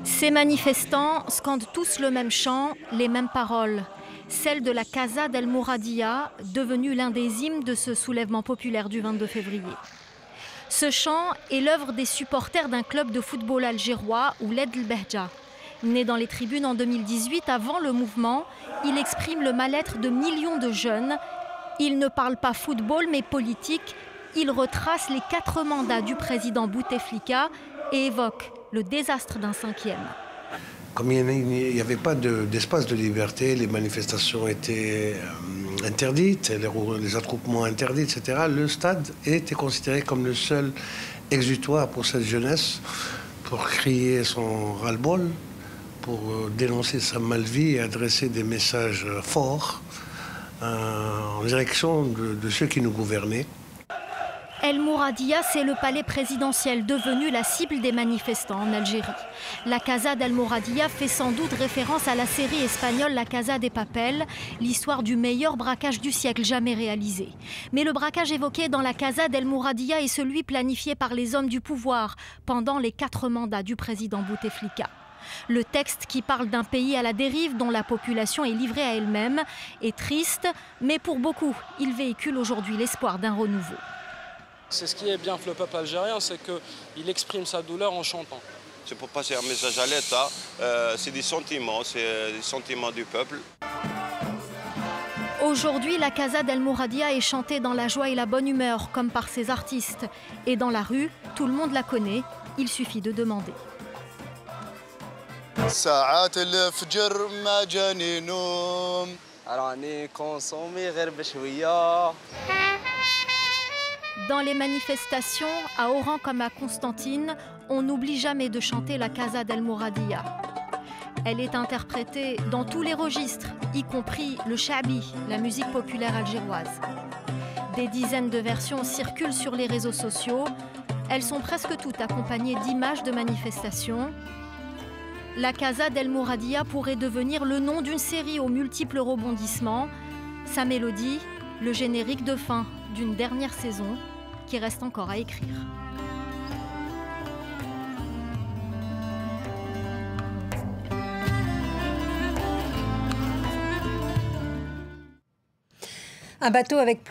Ces manifestants scandent tous le même chant, les mêmes paroles. Celle de la Casa del Mouradia, devenue l'un des hymnes de ce soulèvement populaire du 22 février. Ce chant est l'œuvre des supporters d'un club de football algérois, Ouled El Behja. Né dans les tribunes en 2018, avant le mouvement, il exprime le mal-être de millions de jeunes. Il ne parle pas football mais politique. Il retrace les 4 mandats du président Bouteflika et évoque le désastre d'un 5e. Comme il n'y avait pas d'espace de liberté, les manifestations étaient interdites, les attroupements interdits, etc., le stade était considéré comme le seul exutoire pour cette jeunesse, pour crier son ras-le-bol, pour dénoncer sa mal-vie et adresser des messages forts en direction de ceux qui nous gouvernaient. El Mouradia, c'est le palais présidentiel devenu la cible des manifestants en Algérie. La Casa del Mouradia fait sans doute référence à la série espagnole La Casa de Papel, l'histoire du meilleur braquage du siècle jamais réalisé. Mais le braquage évoqué dans la Casa del Mouradia est celui planifié par les hommes du pouvoir pendant les 4 mandats du président Bouteflika. Le texte qui parle d'un pays à la dérive dont la population est livrée à elle-même est triste, mais pour beaucoup, il véhicule aujourd'hui l'espoir d'un renouveau. C'est ce qui est bien avec le peuple algérien, c'est qu'il exprime sa douleur en chantant. C'est pour passer un message à l'État, c'est des sentiments du peuple. Aujourd'hui, la Casa del Mouradia est chantée dans la joie et la bonne humeur, comme par ses artistes. Et dans la rue, tout le monde la connaît, il suffit de demander. Dans les manifestations, à Oran comme à Constantine, on n'oublie jamais de chanter la Casa del Mouradia. Elle est interprétée dans tous les registres, y compris le shabi, la musique populaire algéroise. Des dizaines de versions circulent sur les réseaux sociaux. Elles sont presque toutes accompagnées d'images de manifestations. La Casa del Mouradia pourrait devenir le nom d'une série aux multiples rebondissements. Sa mélodie, le générique de fin d'une dernière saison qui reste encore à écrire. Un bateau avec plus